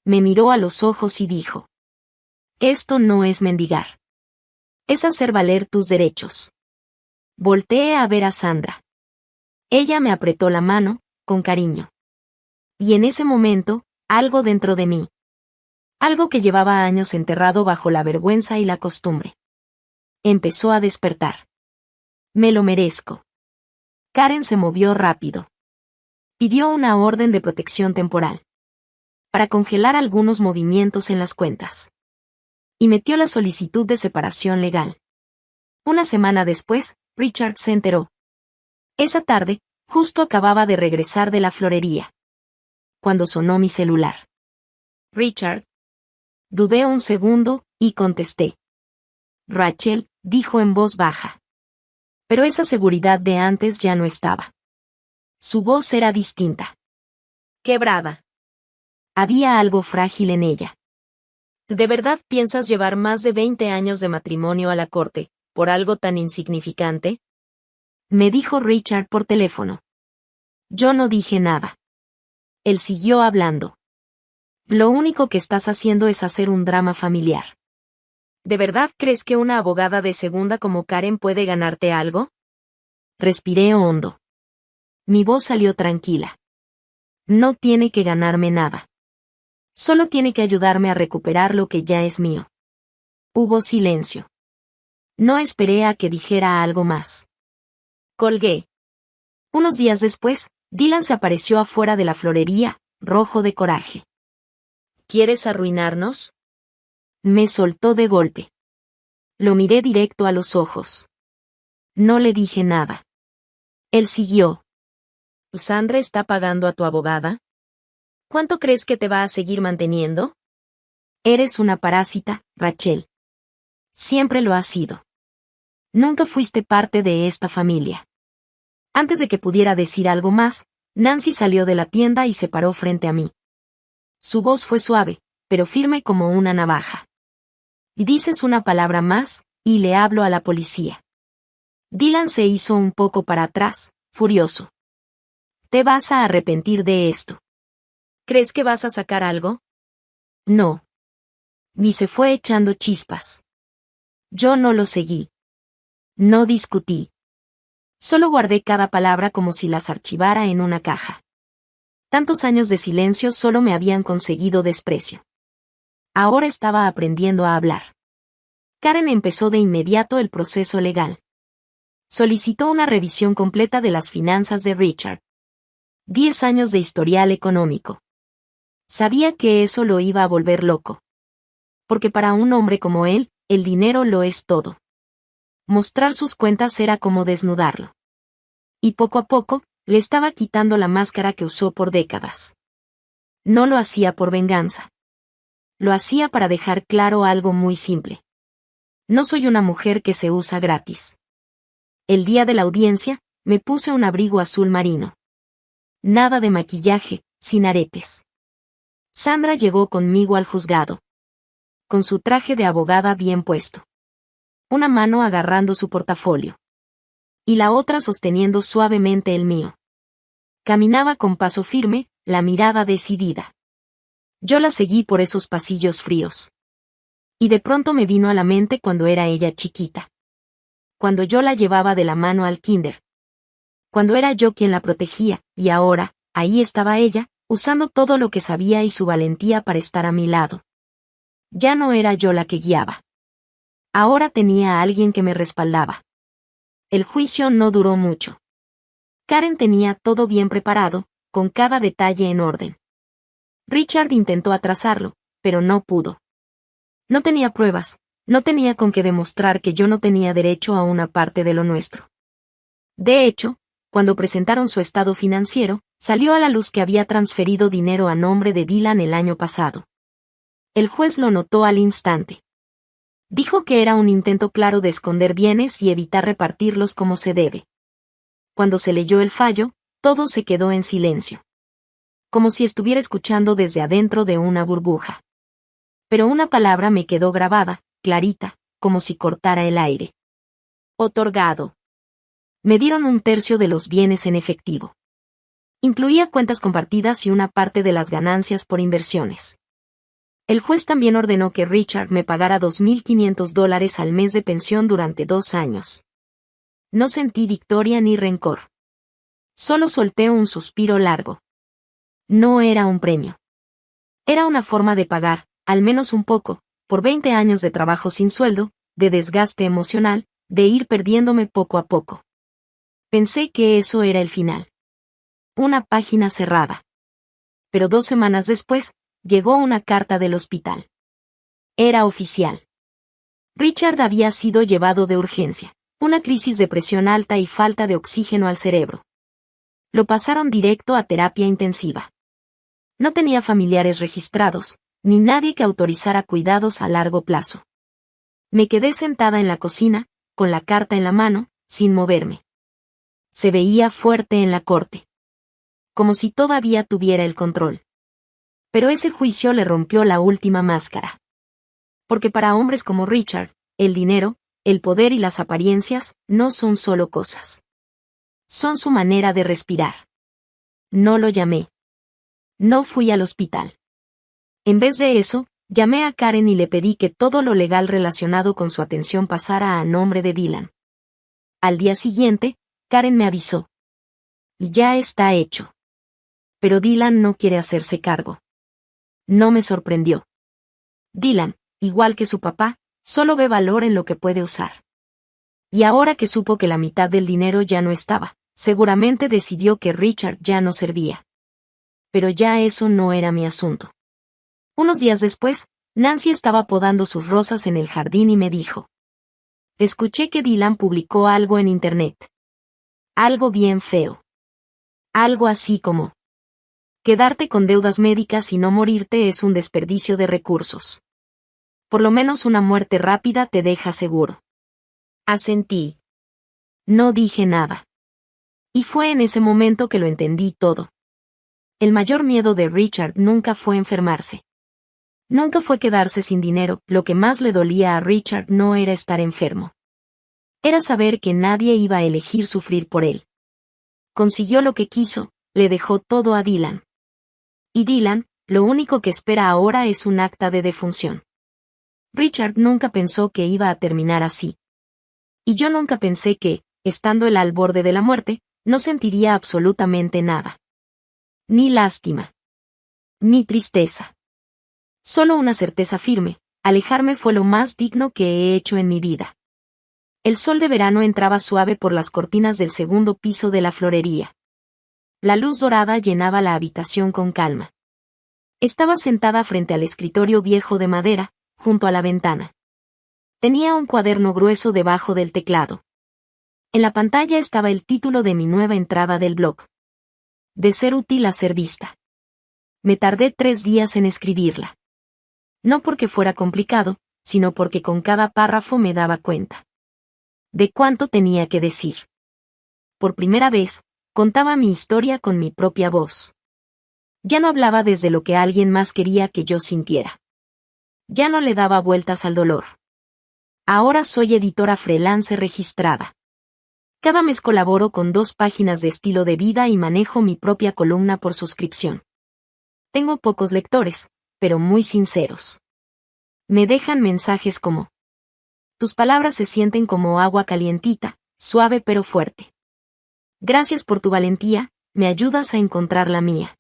Me miró a los ojos y dijo: esto no es mendigar. Es hacer valer tus derechos. Volteé a ver a Sandra. Ella me apretó la mano, con cariño. Y en ese momento, algo dentro de mí. Algo que llevaba años enterrado bajo la vergüenza y la costumbre. Empezó a despertar. Me lo merezco. Karen se movió rápido. Pidió una orden de protección temporal. Para congelar algunos movimientos en las cuentas. Y metió la solicitud de separación legal. Una semana después, Richard se enteró. Esa tarde, justo acababa de regresar de la florería. Cuando sonó mi celular. Richard. Dudé un segundo, y contesté. Rachel, dijo en voz baja. Pero esa seguridad de antes ya no estaba. Su voz era distinta. Quebrada. Había algo frágil en ella. ¿De verdad piensas llevar más de 20 años de matrimonio a la corte, por algo tan insignificante? Me dijo Richard por teléfono. Yo no dije nada. Él siguió hablando. Lo único que estás haciendo es hacer un drama familiar. ¿De verdad crees que una abogada de segunda como Karen puede ganarte algo? Respiré hondo. Mi voz salió tranquila. No tiene que ganarme nada. Solo tiene que ayudarme a recuperar lo que ya es mío. Hubo silencio. No esperé a que dijera algo más. Colgué. Unos días después, Dylan se apareció afuera de la florería, rojo de coraje. ¿Quieres arruinarnos? Me soltó de golpe. Lo miré directo a los ojos. No le dije nada. Él siguió. ¿Sandra está pagando a tu abogada? ¿Cuánto crees que te va a seguir manteniendo? Eres una parásita, Rachel. Siempre lo has sido. Nunca fuiste parte de esta familia. Antes de que pudiera decir algo más, Nancy salió de la tienda y se paró frente a mí. Su voz fue suave, pero firme como una navaja. Y dices una palabra más, y le hablo a la policía. Dylan se hizo un poco para atrás, furioso. Te vas a arrepentir de esto. ¿Crees que vas a sacar algo? No. Ni se fue echando chispas. Yo no lo seguí. No discutí. Solo guardé cada palabra como si las archivara en una caja. Tantos años de silencio solo me habían conseguido desprecio. Ahora estaba aprendiendo a hablar. Karen empezó de inmediato el proceso legal. Solicitó una revisión completa de las finanzas de Richard. 10 años de historial económico. Sabía que eso lo iba a volver loco. Porque para un hombre como él, el dinero lo es todo. Mostrar sus cuentas era como desnudarlo. Y poco a poco, le estaba quitando la máscara que usó por décadas. No lo hacía por venganza. Lo hacía para dejar claro algo muy simple. No soy una mujer que se usa gratis. El día de la audiencia, me puse un abrigo azul marino. Nada de maquillaje, sin aretes. Sandra llegó conmigo al juzgado. Con su traje de abogada bien puesto. Una mano agarrando su portafolio. Y la otra sosteniendo suavemente el mío. Caminaba con paso firme, la mirada decidida. Yo la seguí por esos pasillos fríos. Y de pronto me vino a la mente cuando era ella chiquita. Cuando yo la llevaba de la mano al kinder. Cuando era yo quien la protegía, y ahora, ahí estaba ella, usando todo lo que sabía y su valentía para estar a mi lado. Ya no era yo la que guiaba. Ahora tenía a alguien que me respaldaba. El juicio no duró mucho. Karen tenía todo bien preparado, con cada detalle en orden. Richard intentó atrasarlo, pero no pudo. No tenía pruebas, no tenía con qué demostrar que yo no tenía derecho a una parte de lo nuestro. De hecho, cuando presentaron su estado financiero, salió a la luz que había transferido dinero a nombre de Dylan el año pasado. El juez lo notó al instante. Dijo que era un intento claro de esconder bienes y evitar repartirlos como se debe. Cuando se leyó el fallo, todo se quedó en silencio. Como si estuviera escuchando desde adentro de una burbuja. Pero una palabra me quedó grabada, clarita, como si cortara el aire. Otorgado. Me dieron 1/3 de los bienes en efectivo. Incluía cuentas compartidas y una parte de las ganancias por inversiones. El juez también ordenó que Richard me pagara $2,500 al mes de pensión durante 2 años. No sentí victoria ni rencor. Solo solté un suspiro largo. No era un premio. Era una forma de pagar, al menos un poco, por 20 años de trabajo sin sueldo, de desgaste emocional, de ir perdiéndome poco a poco. Pensé que eso era el final. Una página cerrada. Pero 2 semanas después, llegó una carta del hospital. Era oficial. Richard había sido llevado de urgencia, una crisis de presión alta y falta de oxígeno al cerebro. Lo pasaron directo a terapia intensiva. No tenía familiares registrados, ni nadie que autorizara cuidados a largo plazo. Me quedé sentada en la cocina, con la carta en la mano, sin moverme. Se veía fuerte en la corte. Como si todavía tuviera el control. Pero ese juicio le rompió la última máscara. Porque para hombres como Richard, el dinero, el poder y las apariencias no son solo cosas. Son su manera de respirar. No lo llamé. No fui al hospital. En vez de eso, llamé a Karen y le pedí que todo lo legal relacionado con su atención pasara a nombre de Dylan. Al día siguiente, Karen me avisó. Ya está hecho. Pero Dylan no quiere hacerse cargo. No me sorprendió. Dylan, igual que su papá, solo ve valor en lo que puede usar. Y ahora que supo que la mitad del dinero ya no estaba, seguramente decidió que Richard ya no servía. Pero ya eso no era mi asunto. Unos días después, Nancy estaba podando sus rosas en el jardín y me dijo: escuché que Dylan publicó algo en internet. Algo bien feo. Algo así como: quedarte con deudas médicas y no morirte es un desperdicio de recursos. Por lo menos una muerte rápida te deja seguro. Asentí. No dije nada. Y fue en ese momento que lo entendí todo. El mayor miedo de Richard nunca fue enfermarse. Nunca fue quedarse sin dinero. Lo que más le dolía a Richard no era estar enfermo. Era saber que nadie iba a elegir sufrir por él. Consiguió lo que quiso, le dejó todo a Dylan. Y Dylan, lo único que espera ahora es un acta de defunción. Richard nunca pensó que iba a terminar así. Y yo nunca pensé que, estando él al borde de la muerte, no sentiría absolutamente nada. Ni lástima. Ni tristeza. Solo una certeza firme: alejarme fue lo más digno que he hecho en mi vida. El sol de verano entraba suave por las cortinas del segundo piso de la florería. La luz dorada llenaba la habitación con calma. Estaba sentada frente al escritorio viejo de madera, junto a la ventana. Tenía un cuaderno grueso debajo del teclado. En la pantalla estaba el título de mi nueva entrada del blog. De ser útil a ser vista. Me tardé 3 días en escribirla. No porque fuera complicado, sino porque con cada párrafo me daba cuenta de cuánto tenía que decir. Por primera vez, contaba mi historia con mi propia voz. Ya no hablaba desde lo que alguien más quería que yo sintiera. Ya no le daba vueltas al dolor. Ahora soy editora freelance registrada. Cada mes colaboro con 2 páginas de estilo de vida y manejo mi propia columna por suscripción. Tengo pocos lectores, pero muy sinceros. Me dejan mensajes como: tus palabras se sienten como agua calientita, suave pero fuerte. Gracias por tu valentía, me ayudas a encontrar la mía.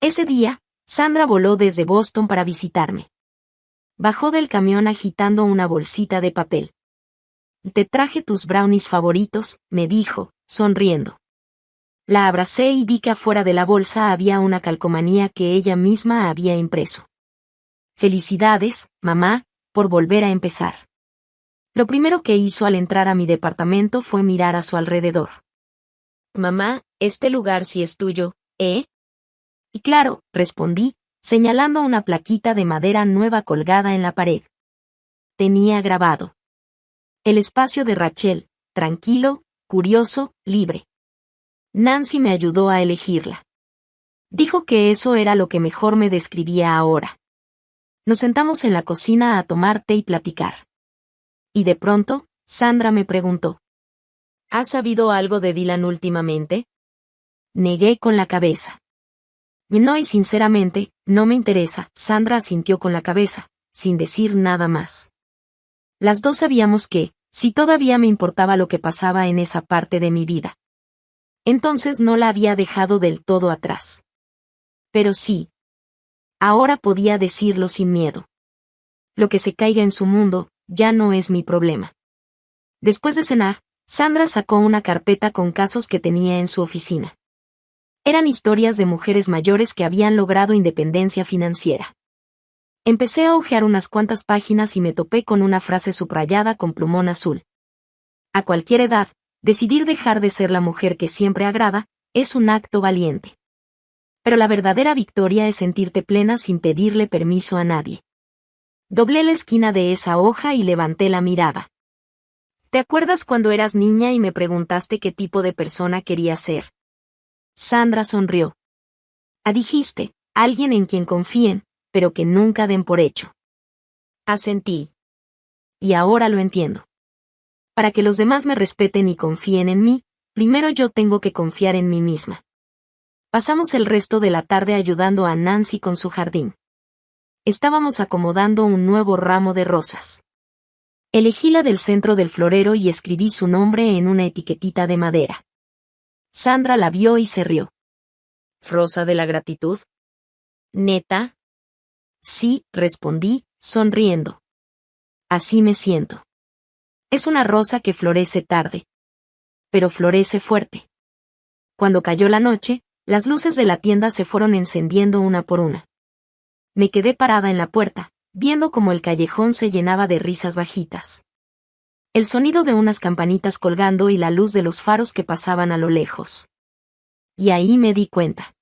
Ese día, Sandra voló desde Boston para visitarme. Bajó del camión agitando una bolsita de papel. Te traje tus brownies favoritos, me dijo, sonriendo. La abracé y vi que afuera de la bolsa había una calcomanía que ella misma había impreso. Felicidades, mamá, por volver a empezar. Lo primero que hizo al entrar a mi departamento fue mirar a su alrededor. Mamá, este lugar sí es tuyo, ¿eh? Y claro, respondí, señalando una plaquita de madera nueva colgada en la pared. Tenía grabado: el espacio de Rachel, tranquilo, curioso, libre. Nancy me ayudó a elegirla. Dijo que eso era lo que mejor me describía ahora. Nos sentamos en la cocina a tomar té y platicar. Y de pronto, Sandra me preguntó: ¿has sabido algo de Dylan últimamente? Negué con la cabeza. No, y sinceramente, no me interesa. Sandra asintió con la cabeza, sin decir nada más. Las dos sabíamos que, si todavía me importaba lo que pasaba en esa parte de mi vida, entonces no la había dejado del todo atrás. Pero sí. Ahora podía decirlo sin miedo. Lo que se caiga en su mundo, ya no es mi problema. Después de cenar, Sandra sacó una carpeta con casos que tenía en su oficina. Eran historias de mujeres mayores que habían logrado independencia financiera. Empecé a hojear unas cuantas páginas y me topé con una frase subrayada con plumón azul. A cualquier edad, decidir dejar de ser la mujer que siempre agrada, es un acto valiente. Pero la verdadera victoria es sentirte plena sin pedirle permiso a nadie. Doblé la esquina de esa hoja y levanté la mirada. ¿Te acuerdas cuando eras niña y me preguntaste qué tipo de persona quería ser? Sandra sonrió. Dijiste, alguien en quien confíen, pero que nunca den por hecho. Asentí. Y ahora lo entiendo. Para que los demás me respeten y confíen en mí, primero yo tengo que confiar en mí misma. Pasamos el resto de la tarde ayudando a Nancy con su jardín. Estábamos acomodando un nuevo ramo de rosas. Elegí la del centro del florero y escribí su nombre en una etiquetita de madera. Sandra la vio y se rió. ¿Rosa de la gratitud? ¿Neta? Sí, respondí, sonriendo. Así me siento. Es una rosa que florece tarde, pero florece fuerte. Cuando cayó la noche, las luces de la tienda se fueron encendiendo una por una. Me quedé parada en la puerta, viendo cómo el callejón se llenaba de risas bajitas. El sonido de unas campanitas colgando y la luz de los faros que pasaban a lo lejos. Y ahí me di cuenta.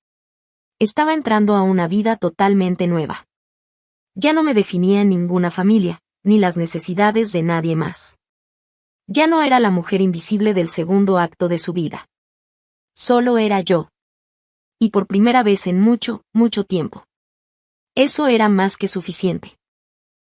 Estaba entrando a una vida totalmente nueva. Ya no me definía en ninguna familia, ni las necesidades de nadie más. Ya no era la mujer invisible del segundo acto de su vida. Solo era yo. Y por primera vez en mucho, mucho tiempo. Eso era más que suficiente.